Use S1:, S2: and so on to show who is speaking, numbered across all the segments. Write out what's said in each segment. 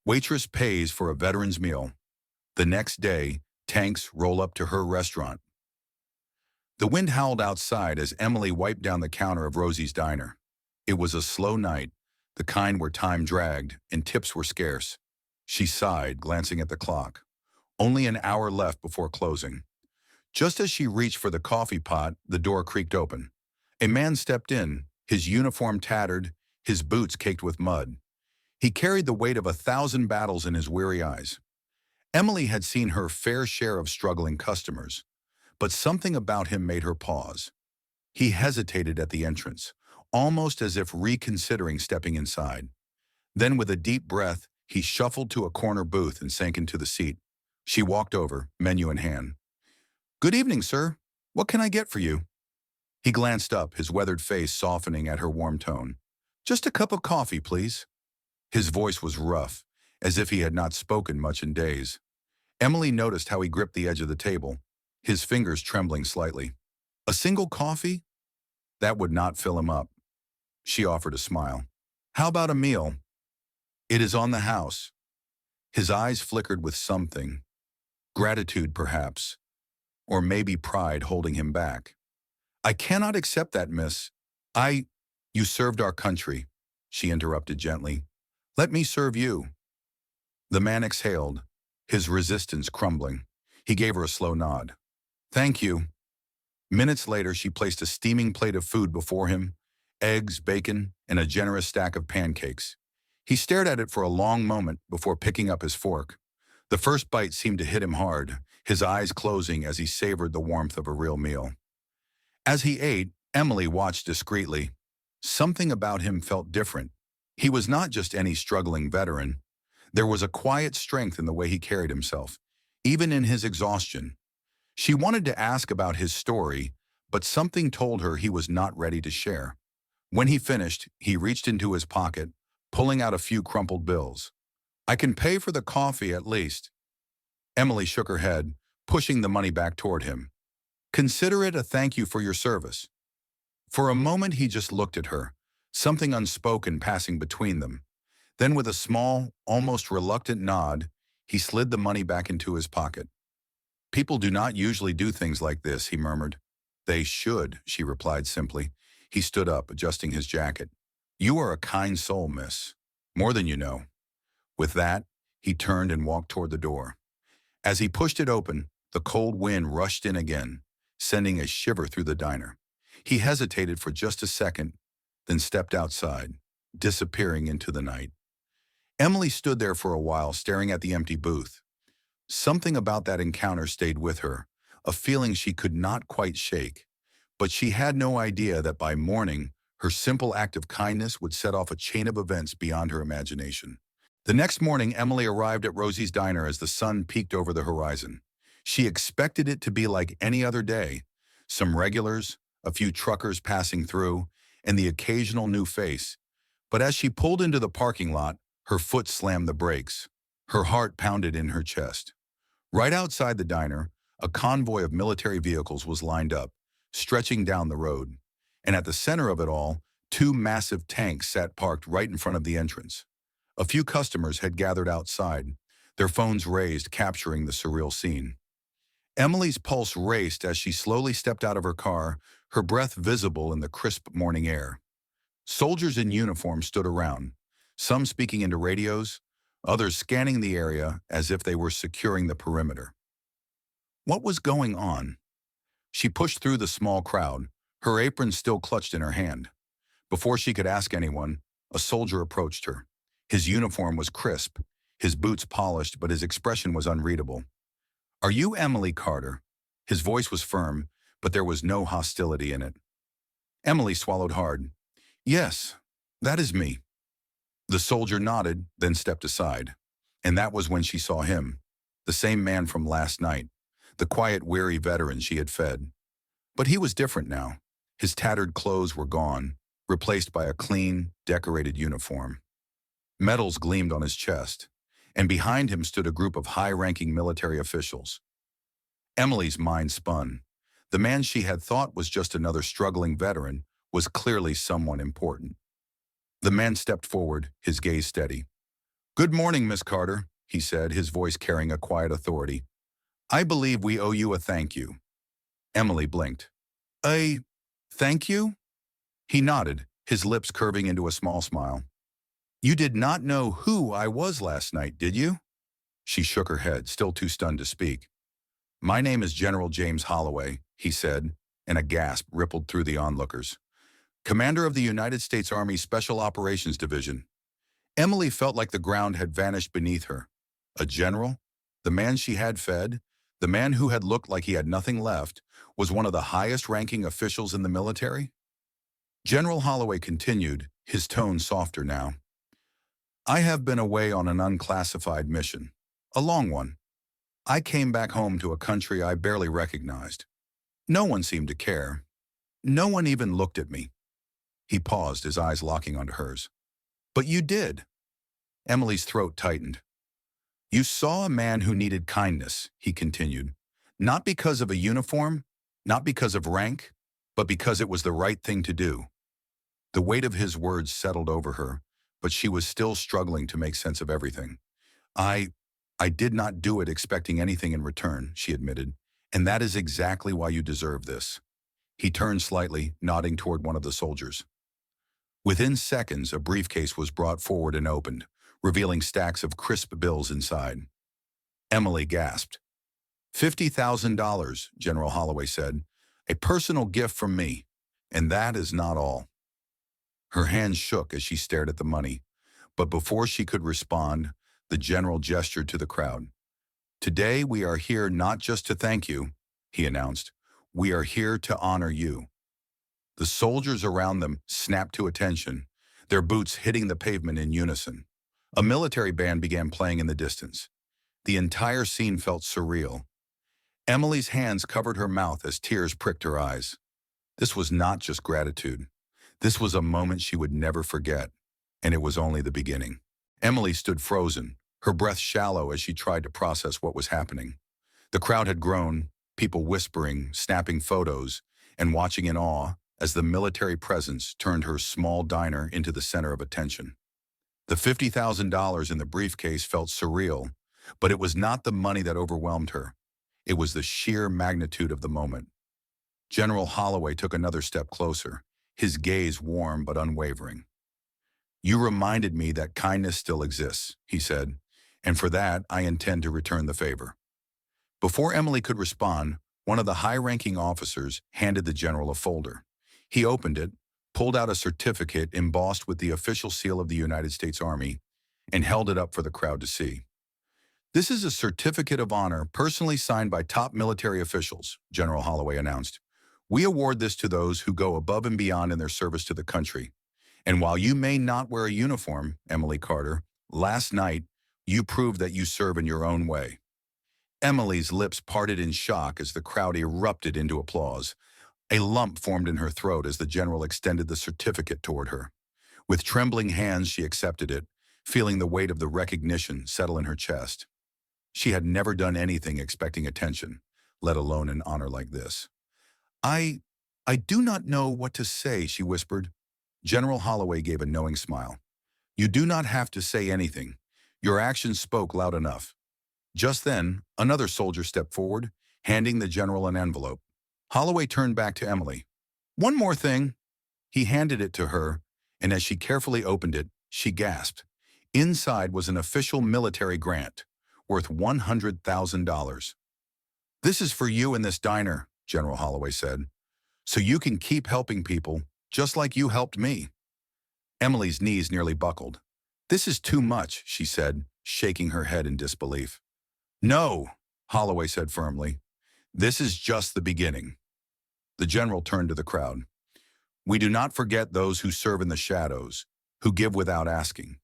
S1: Waitress pays for a veteran's meal. The next day, tanks roll up to her restaurant. The wind howled outside as Emily wiped down the counter of Rosie's diner. It was a slow night, the kind where time dragged and tips were scarce. She sighed, glancing at the clock. Only an hour left before closing. Just as she reached for the coffee pot, the door creaked open. A man stepped in, his uniform tattered, his boots caked with mud. He carried the weight of 1,000 battles in his weary eyes. Emily had seen her fair share of struggling customers, but something about him made her pause. He hesitated at the entrance, almost as if reconsidering stepping inside. Then, with a deep breath, he shuffled to a corner booth and sank into the seat. She walked over, menu in hand. "Good evening, sir. What can I get for you?" He glanced up, his weathered face softening at her warm tone. "Just a cup of coffee, please." His voice was rough, as if he had not spoken much in days. Emily noticed how he gripped the edge of the table, his fingers trembling slightly. A single coffee? That would not fill him up. She offered a smile. "How about a meal?" "It is on the house." His eyes flickered with something. Gratitude, perhaps. Or maybe pride holding him back. "I cannot accept that, miss. You served our country," she interrupted gently. "Let me serve you." The man exhaled, his resistance crumbling. He gave her a slow nod. "Thank you." Minutes later, she placed a steaming plate of food before him, eggs, bacon, and a generous stack of pancakes. He stared at it for a long moment before picking up his fork. The first bite seemed to hit him hard, his eyes closing as he savored the warmth of a real meal. As he ate, Emily watched discreetly. Something about him felt different. He was not just any struggling veteran. There was a quiet strength in the way he carried himself, even in his exhaustion. She wanted to ask about his story, but something told her he was not ready to share. When he finished, he reached into his pocket, pulling out a few crumpled bills. "I can pay for the coffee at least." Emily shook her head, pushing the money back toward him. "Consider it a thank you for your service." For a moment he just looked at her, something unspoken passing between them. Then with a small, almost reluctant nod, he slid the money back into his pocket. "People do not usually do things like this," he murmured. "They should," she replied simply. He stood up, adjusting his jacket. "You are a kind soul, miss. More than you know." With that, he turned and walked toward the door. As he pushed it open, the cold wind rushed in again, sending a shiver through the diner. He hesitated for just a second, then stepped outside, disappearing into the night. Emily stood there for a while, staring at the empty booth. Something about that encounter stayed with her, a feeling she could not quite shake. But she had no idea that by morning, her simple act of kindness would set off a chain of events beyond her imagination. The next morning, Emily arrived at Rosie's diner as the sun peeked over the horizon. She expected it to be like any other day, some regulars, a few truckers passing through, and the occasional new face. But as she pulled into the parking lot, her foot slammed the brakes. Her heart pounded in her chest. Right outside the diner, a convoy of military vehicles was lined up, stretching down the road. And at the center of it all, two massive tanks sat parked right in front of the entrance. A few customers had gathered outside, their phones raised, capturing the surreal scene. Emily's pulse raced as she slowly stepped out of her car, her breath visible in the crisp morning air. Soldiers in uniform stood around, some speaking into radios, others scanning the area as if they were securing the perimeter. What was going on? She pushed through the small crowd, her apron still clutched in her hand. Before she could ask anyone, a soldier approached her. His uniform was crisp, his boots polished, but his expression was unreadable. "Are you Emily Carter?" His voice was firm, but there was no hostility in it. Emily swallowed hard. "Yes, that is me." The soldier nodded, then stepped aside. And that was when she saw him, the same man from last night, the quiet, weary veteran she had fed. But he was different now. His tattered clothes were gone, replaced by a clean, decorated uniform. Medals gleamed on his chest, and behind him stood a group of high-ranking military officials. Emily's mind spun. The man she had thought was just another struggling veteran was clearly someone important. The man stepped forward, his gaze steady. "Good morning, Miss Carter," he said, his voice carrying a quiet authority. "I believe we owe you a thank you." Emily blinked. "A thank you?" He nodded, his lips curving into a small smile. "You did not know who I was last night, did you?" She shook her head, still too stunned to speak. "My name is General James Holloway," he said, and a gasp rippled through the onlookers. "Commander of the United States Army Special Operations Division." Emily felt like the ground had vanished beneath her. A general? The man she had fed? The man who had looked like he had nothing left? Was one of the highest-ranking officials in the military? General Holloway continued, his tone softer now. "I have been away on an unclassified mission. A long one. I came back home to a country I barely recognized. No one seemed to care. No one even looked at me." He paused, his eyes locking onto hers. "But you did." Emily's throat tightened. "You saw a man who needed kindness," he continued. "Not because of a uniform, not because of rank, but because it was the right thing to do." The weight of his words settled over her, but she was still struggling to make sense of everything. I I did not do it expecting anything in return," she admitted, "and that is exactly why you deserve this." He turned slightly, nodding toward one of the soldiers. Within seconds, a briefcase was brought forward and opened, revealing stacks of crisp bills inside. Emily gasped. $50,000, General Holloway said. "A personal gift from me. And that is not all." Her hands shook as she stared at the money, but before she could respond, the general gestured to the crowd. "Today we are here not just to thank you," he announced. "We are here to honor you." The soldiers around them snapped to attention, their boots hitting the pavement in unison. A military band began playing in the distance. The entire scene felt surreal. Emily's hands covered her mouth as tears pricked her eyes. This was not just gratitude. This was a moment she would never forget, and it was only the beginning. Emily stood frozen, her breath shallow as she tried to process what was happening. The crowd had grown, people whispering, snapping photos, and watching in awe as the military presence turned her small diner into the center of attention. The $50,000 in the briefcase felt surreal, but it was not the money that overwhelmed her. It was the sheer magnitude of the moment. General Holloway took another step closer, his gaze warm but unwavering. "You reminded me that kindness still exists," he said, "and for that I intend to return the favor." Before Emily could respond, one of the high-ranking officers handed the general a folder. He opened it, pulled out a certificate embossed with the official seal of the United States Army, and held it up for the crowd to see. "This is a certificate of honor personally signed by top military officials," General Holloway announced. "We award this to those who go above and beyond in their service to the country. And while you may not wear a uniform, Emily Carter, last night you proved that you serve in your own way." Emily's lips parted in shock as the crowd erupted into applause. A lump formed in her throat as the general extended the certificate toward her. With trembling hands, she accepted it, feeling the weight of the recognition settle in her chest. She had never done anything expecting attention, let alone an honor like this. I do not know what to say," she whispered. General Holloway gave a knowing smile. "You do not have to say anything. Your actions spoke loud enough." Just then, another soldier stepped forward, handing the general an envelope. Holloway turned back to Emily. "One more thing." He handed it to her, and as she carefully opened it, she gasped. Inside was an official military grant, worth $100,000. "This is for you in this diner," General Holloway said, "so you can keep helping people, just like you helped me." Emily's knees nearly buckled. "This is too much," she said, shaking her head in disbelief. "No," Holloway said firmly. "This is just the beginning." The general turned to the crowd. "We do not forget those who serve in the shadows, who give without asking.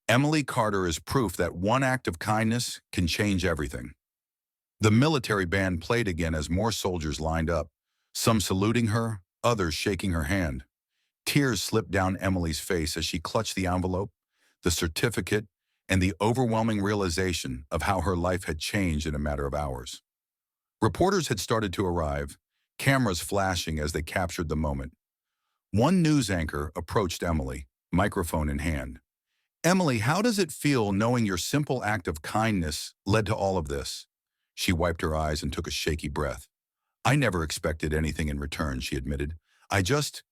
S1: Emily Carter is proof that one act of kindness can change everything." The military band played again as more soldiers lined up, some saluting her, others shaking her hand. Tears slipped down Emily's face as she clutched the envelope, the certificate, and the overwhelming realization of how her life had changed in a matter of hours. Reporters had started to arrive, cameras flashing as they captured the moment. One news anchor approached Emily, microphone in hand. Emily, how does it feel knowing your simple act of kindness led to all of this? She wiped her eyes and took a shaky breath. I never expected anything in return, she admitted. I just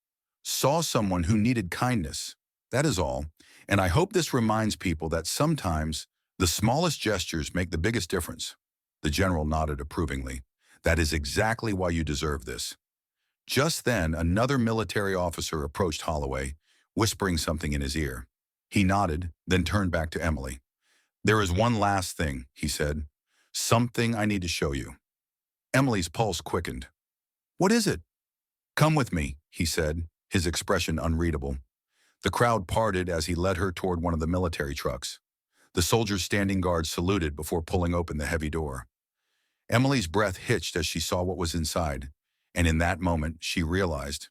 S1: saw someone who needed kindness. That is all. And I hope this reminds people that sometimes the smallest gestures make the biggest difference. The general nodded approvingly. That is exactly why you deserve this. Just then, another military officer approached Holloway, whispering something in his ear. He nodded, then turned back to Emily. There is one last thing, he said. Something I need to show you. Emily's pulse quickened. What is it? Come with me, he said, his expression unreadable. The crowd parted as he led her toward one of the military trucks. The soldiers standing guard saluted before pulling open the heavy door. Emily's breath hitched as she saw what was inside, and in that moment she realized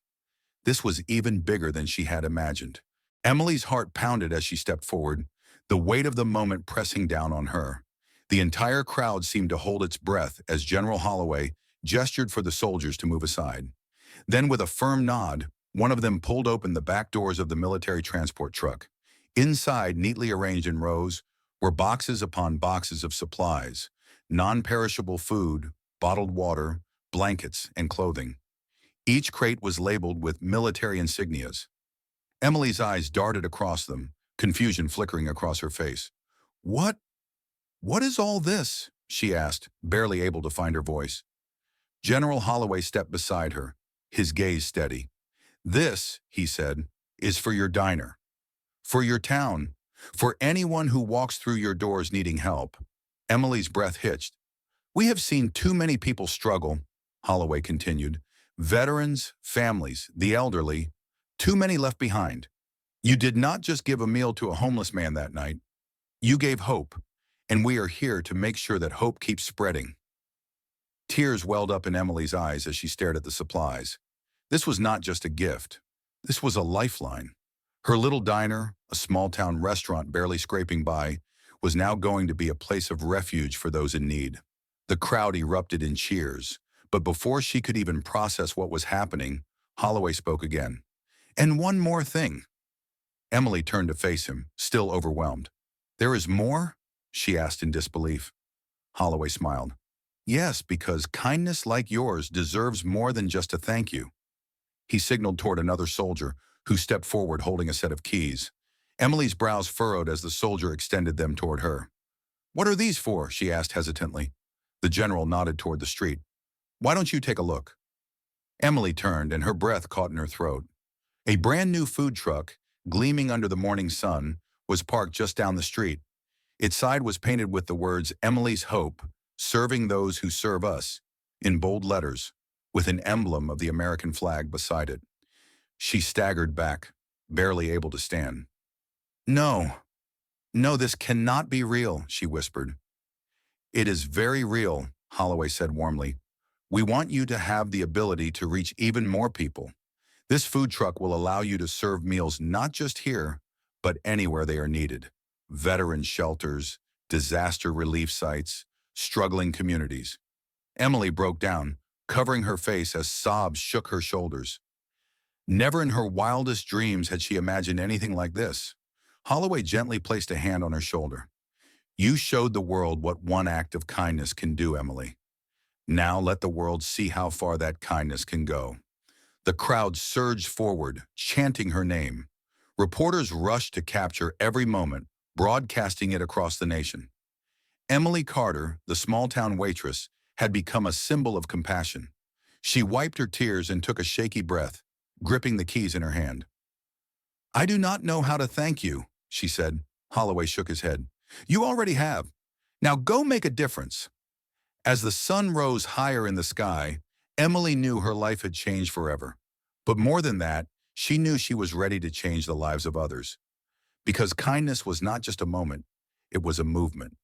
S1: this was even bigger than she had imagined. Emily's heart pounded as she stepped forward, the weight of the moment pressing down on her. The entire crowd seemed to hold its breath as General Holloway gestured for the soldiers to move aside. Then with a firm nod, one of them pulled open the back doors of the military transport truck. Inside, neatly arranged in rows, were boxes upon boxes of supplies, non-perishable food, bottled water, blankets, and clothing. Each crate was labeled with military insignias. Emily's eyes darted across them, confusion flickering across her face. What is all this? She asked, barely able to find her voice. General Holloway stepped beside her, his gaze steady. This, he said, is for your diner, for your town, for anyone who walks through your doors needing help. Emily's breath hitched. We have seen too many people struggle, Holloway continued. Veterans, families, the elderly, too many left behind. You did not just give a meal to a homeless man that night. You gave hope, and we are here to make sure that hope keeps spreading. Tears welled up in Emily's eyes as she stared at the supplies. This was not just a gift. This was a lifeline. Her little diner, a small-town restaurant barely scraping by, was now going to be a place of refuge for those in need. The crowd erupted in cheers, but before she could even process what was happening, Holloway spoke again. And one more thing. Emily turned to face him, still overwhelmed. There is more? She asked in disbelief. Holloway smiled. Yes, because kindness like yours deserves more than just a thank you. He signaled toward another soldier, who stepped forward holding a set of keys. Emily's brows furrowed as the soldier extended them toward her. What are these for? She asked hesitantly. The general nodded toward the street. Why don't you take a look? Emily turned, and her breath caught in her throat. A brand new food truck, gleaming under the morning sun, was parked just down the street. Its side was painted with the words Emily's Hope, serving those who serve us, in bold letters, with an emblem of the American flag beside it. She staggered back, barely able to stand. No, this cannot be real, she whispered. It is very real, Holloway said warmly. We want you to have the ability to reach even more people. This food truck will allow you to serve meals not just here, but anywhere they are needed. Veteran shelters, disaster relief sites, struggling communities. Emily broke down, covering her face as sobs shook her shoulders. Never in her wildest dreams had she imagined anything like this. Holloway gently placed a hand on her shoulder. You showed the world what one act of kindness can do, Emily. Now let the world see how far that kindness can go. The crowd surged forward, chanting her name. Reporters rushed to capture every moment, broadcasting it across the nation. Emily Carter, the small-town waitress, had become a symbol of compassion. She wiped her tears and took a shaky breath, gripping the keys in her hand. I do not know how to thank you, she said. Holloway shook his head. You already have. Now go make a difference. As the sun rose higher in the sky, Emily knew her life had changed forever. But more than that, she knew she was ready to change the lives of others. Because kindness was not just a moment, it was a movement.